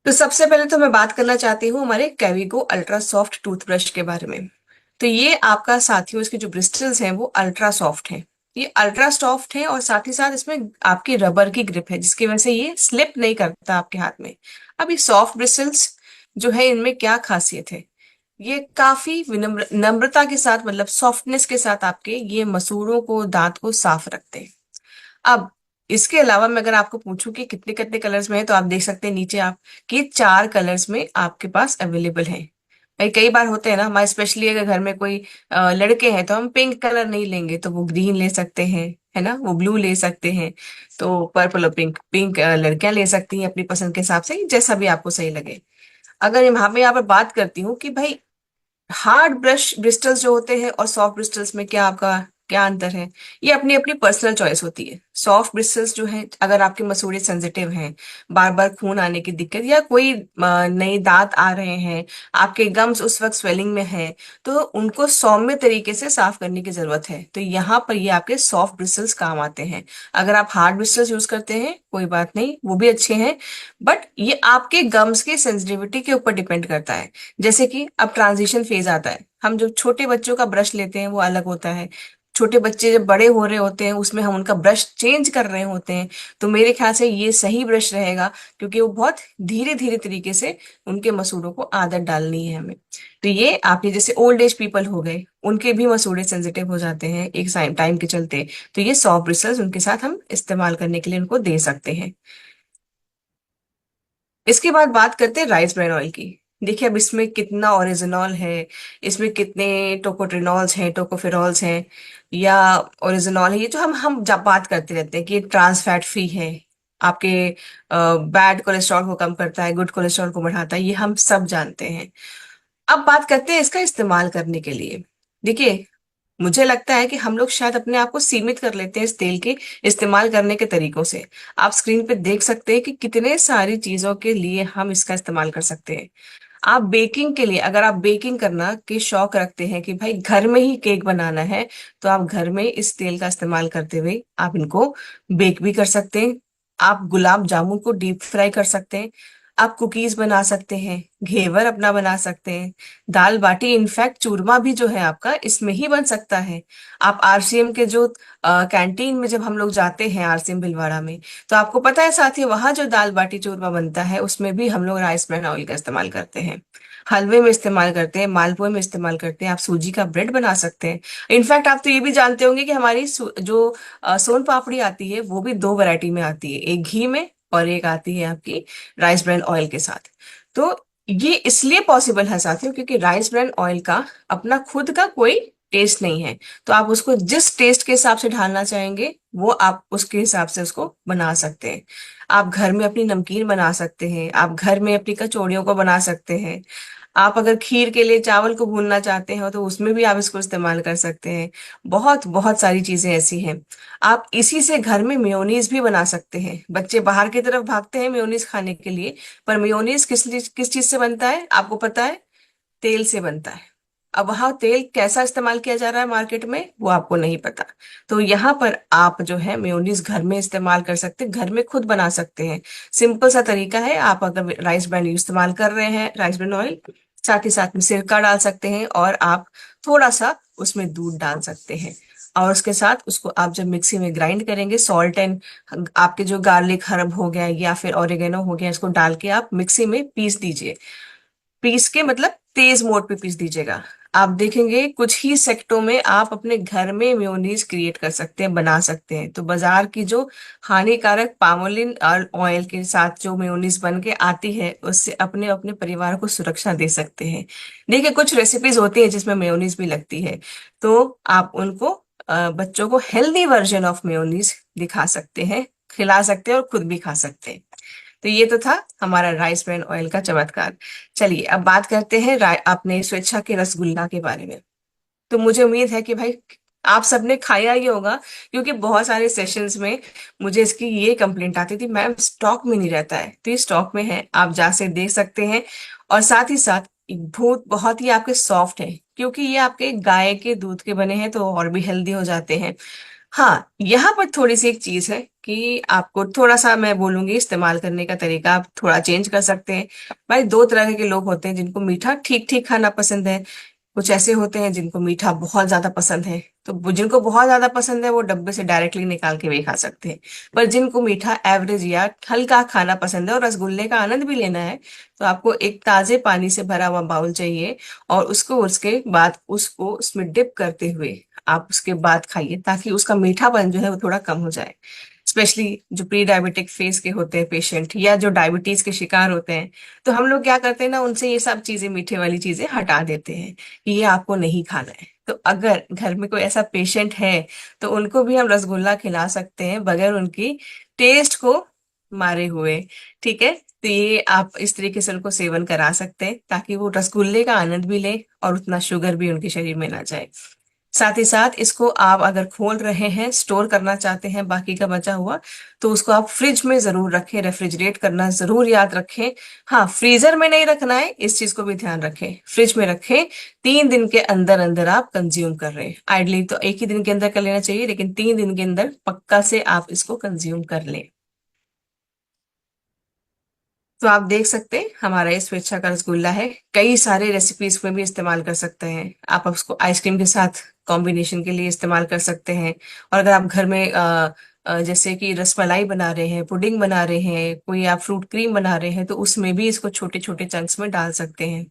तो सबसे पहले तो मैं बात करना चाहती हूँ हमारे कैविको अल्ट्रा सॉफ्ट टूथब्रश के बारे में। तो ये आपका साथियों, इसके जो ब्रिस्टल्स हैं वो अल्ट्रा सॉफ्ट हैं। ये अल्ट्रा सॉफ्ट है और साथ ही साथ इसमें आपकी रबर की ग्रिप है, जिसकी वजह से ये स्लिप नहीं करता आपके हाथ में। अब ये सॉफ्ट ब्रिस्टल्स जो है, इनमें क्या खासियत है? ये काफी विनम्र नम्रता के साथ, मतलब सॉफ्टनेस के साथ आपके ये मसूड़ों को, दांत को साफ रखते हैं। अब इसके अलावा मैं अगर आपको पूछूं कि कितने कितने कलर्स में है, तो आप देख सकते हैं नीचे आप कि 4 कलर्स में आपके पास अवेलेबल है। भाई कई बार होते हैं ना हमारे, स्पेशली अगर घर में कोई लड़के हैं, तो हम पिंक कलर नहीं लेंगे तो वो ग्रीन ले सकते हैं, है ना, वो ब्लू ले सकते हैं। तो पर्पल और पिंक, लड़कियां ले सकती हैं अपनी पसंद के हिसाब से, जैसा भी आपको सही लगे। अगर यहाँ पर बात करती हूँ कि भाई हार्ड ब्रश ब्रिस्टल्स जो होते हैं और सॉफ्ट ब्रिस्टल्स में क्या आपका क्या अंतर है, ये अपनी अपनी पर्सनल चॉइस होती है। सॉफ्ट ब्रिस्टल्स जो है, अगर आपके मसूड़े सेंसिटिव हैं, बार बार खून आने की दिक्कत, या कोई नए दांत आ रहे हैं, आपके गम्स उस वक्त स्वेलिंग में है, तो उनको सौम्य तरीके से साफ करने की जरूरत है। तो यहाँ पर ये आपके सॉफ्ट ब्रिस्टल्स काम आते हैं। अगर आप हार्ड ब्रिस्टल्स यूज करते हैं, कोई बात नहीं, वो भी अच्छे हैं, बट ये आपके गम्स के सेंसिटिविटी के ऊपर डिपेंड करता है। जैसे कि अब ट्रांजिशन फेज आता है, हम जो छोटे बच्चों का ब्रश लेते हैं वो अलग होता है। छोटे बच्चे जब बड़े हो रहे होते हैं, उसमें हम उनका ब्रश चेंज कर रहे होते हैं। तो मेरे ख्याल से ये सही ब्रश रहेगा, क्योंकि वो बहुत धीरे धीरे तरीके से उनके मसूड़ों को आदत डालनी है हमें। तो ये आपके जैसे ओल्ड एज पीपल हो गए, उनके भी मसूड़े सेंसिटिव हो जाते हैं एक टाइम के चलते। तो ये सॉफ्ट ब्रिसल्स उनके साथ हम इस्तेमाल करने के लिए उनको दे सकते हैं। इसके बाद बात करते हैं राइस ब्रान ऑयल की। देखिए अब इसमें कितना ओरिजिनॉल है, इसमें कितने टोकोट्रिनॉल्स हैं, टोकोफेरॉल्स हैं, या ओरिजिनॉल है। ये जो हम जब बात करते रहते हैं कि ये ट्रांस फैट फ्री है, आपके बैड कोलेस्ट्रॉल को कम करता है, गुड कोलेस्ट्रॉल को बढ़ाता है, ये हम सब जानते हैं। अब बात करते हैं इसका इस्तेमाल करने के लिए। देखिए, मुझे लगता है कि हम लोग शायद अपने आप को सीमित कर लेते हैं इस तेल के इस्तेमाल करने के तरीकों से। आप स्क्रीन पे देख सकते हैं कि कितने सारी चीजों के लिए हम इसका इस्तेमाल कर सकते हैं। आप बेकिंग के लिए, अगर आप बेकिंग करना के शौक रखते हैं कि भाई घर में ही केक बनाना है, तो आप घर में इस तेल का इस्तेमाल करते हुए आप इनको बेक भी कर सकते हैं। आप गुलाब जामुन को डीप फ्राई कर सकते हैं, आप कुकीज बना सकते हैं, घेवर अपना बना सकते हैं, दाल बाटी, इनफैक्ट चूरमा भी जो है आपका इसमें ही बन सकता है। आप आरसीएम के जो कैंटीन में जब हम लोग जाते हैं आरसीएम भिलवाड़ा में, तो आपको पता है साथी, वहां जो दाल बाटी चूरमा बनता है उसमें भी हम लोग राइस ब्रान ऑयल का इस्तेमाल करते हैं। हलवे में इस्तेमाल करते हैं, मालपुए में इस्तेमाल करते हैं, आप सूजी का ब्रेड बना सकते हैं। इनफैक्ट आप तो ये भी जानते होंगे कि हमारी जो सोन पापड़ी आती है वो भी दो वैरायटी में आती है, एक घी में और एक आती है आपकी राइस ब्रान ऑयल के साथ। तो ये इसलिए पॉसिबल है साथियों, क्योंकि राइस ब्रान ऑयल का अपना खुद का कोई टेस्ट नहीं है। तो आप उसको जिस टेस्ट के हिसाब से ढालना चाहेंगे, वो आप उसके हिसाब से उसको बना सकते हैं। आप घर में अपनी नमकीन बना सकते हैं, आप घर में अपनी कचौड़ियों को बना सकते हैं। आप अगर खीर के लिए चावल को भूनना चाहते हो, तो उसमें भी आप इसको इस्तेमाल कर सकते हैं। बहुत बहुत सारी चीजें ऐसी हैं। आप इसी से घर में मेयोनीज भी बना सकते हैं। बच्चे बाहर की तरफ भागते हैं मेयोनीज खाने के लिए, पर मेयोनीज किस चीज से बनता है आपको पता है? तेल से बनता है। अब वहां तेल कैसा इस्तेमाल किया जा रहा है मार्केट में, वो आपको नहीं पता। तो यहाँ पर आप जो है मेयोनीज घर में इस्तेमाल कर सकते हैं, घर में खुद बना सकते हैं। सिंपल सा तरीका है, आप अगर राइस ब्रान इस्तेमाल कर रहे हैं, राइस ब्रान ऑयल, साथ ही साथ में सिरका डाल सकते हैं, और आप थोड़ा सा उसमें दूध डाल सकते हैं। और उसके साथ उसको आप जब मिक्सी में ग्राइंड करेंगे, सॉल्ट एंड आपके जो गार्लिक हर्ब हो गया या फिर ऑरिगेनो हो गया, इसको डाल के आप मिक्सी में पीस दीजिए। पीस के मतलब तेज मोड पे पीस दीजिएगा। आप देखेंगे कुछ ही सेकंडों में आप अपने घर में मेयोनीज क्रिएट कर सकते हैं, बना सकते हैं। तो बाजार की जो हानिकारक पामोलिन ऑयल के साथ जो मेयोनीज बन के आती है, उससे अपने अपने परिवार को सुरक्षा दे सकते हैं। देखिए कुछ रेसिपीज होती है जिसमें मेयोनीज भी लगती है, तो आप उनको बच्चों को हेल्दी वर्जन ऑफ मेयोनीज दिखा सकते हैं, खिला सकते हैं और खुद भी खा सकते हैं। तो ये तो था हमारा राइस ब्रान ऑयल का चमत्कार। चलिए अब बात करते हैं अपने स्वेच्छा के रसगुल्ला के बारे में। तो मुझे उम्मीद है कि भाई आप सबने खाया ही होगा, क्योंकि बहुत सारे सेशंस में मुझे इसकी ये कंप्लेंट आती थी, मैम स्टॉक में नहीं रहता है। तो ये स्टॉक में है, आप जा से देख सकते हैं। और साथ ही साथ बहुत बहुत ही आपके सॉफ्ट है, क्योंकि ये आपके गाय के दूध के बने हैं, तो और भी हेल्दी हो जाते हैं। हाँ, यहाँ पर थोड़ी सी एक चीज है कि आपको थोड़ा सा, मैं बोलूंगी, इस्तेमाल करने का तरीका आप थोड़ा चेंज कर सकते हैं। भाई, दो तरह के लोग होते हैं जिनको मीठा ठीक ठीक खाना पसंद है। कुछ ऐसे होते हैं जिनको मीठा बहुत ज्यादा पसंद है। तो जिनको बहुत ज्यादा पसंद है वो डब्बे से डायरेक्टली निकाल के भी खा सकते हैं। पर जिनको मीठा एवरेज या हल्का खाना पसंद है और रसगुल्ले का आनंद भी लेना है, तो आपको एक ताजे पानी से भरा हुआ बाउल चाहिए। और उसको उसके बाद उसको उसमें डिप करते हुए आप उसके बाद खाइए, ताकि उसका मीठापन जो है वो थोड़ा कम हो जाए। स्पेशली जो प्री डायबिटिक फेस के होते हैं पेशेंट, या जो डायबिटीज के शिकार होते हैं, तो हम लोग क्या करते हैं ना, उनसे ये सब चीजें, मीठे वाली चीजें हटा देते हैं कि ये आपको नहीं खाना है। तो अगर घर में कोई ऐसा पेशेंट है, तो उनको भी हम रसगुल्ला खिला सकते हैं बगैर उनकी टेस्ट को मारे हुए। ठीक है। तो ये आप इस तरीके से उनको सेवन करा सकते हैं, ताकि वो रसगुल्ले का आनंद भी लें और उतना शुगर भी उनके शरीर में ना जाए। साथ ही साथ इसको आप अगर खोल रहे हैं, स्टोर करना चाहते हैं बाकी का बचा हुआ, तो उसको आप फ्रिज में जरूर रखें, रेफ्रिजरेट करना जरूर याद रखें। हाँ, फ्रीजर में नहीं रखना है, इस चीज को भी ध्यान रखें, फ्रिज में रखें। 3 दिन के अंदर अंदर आप कंज्यूम कर रहे हैं, आइडली तो एक ही दिन के अंदर कर लेना चाहिए, लेकिन 3 दिन के अंदर पक्का से आप इसको कंज्यूम कर लें। तो आप देख सकते हैं, हमारा ये स्वेच्छा का रसगुल्ला है, कई सारे रेसिपीज में भी इस्तेमाल कर सकते हैं। आप उसको आइसक्रीम के साथ कॉम्बिनेशन के लिए इस्तेमाल कर सकते हैं। और अगर आप घर में जैसे कि रसमलाई बना रहे हैं, पुडिंग बना रहे हैं, कोई आप फ्रूट क्रीम बना रहे हैं, तो उसमें भी इसको छोटे छोटे चंक्स में डाल सकते हैं।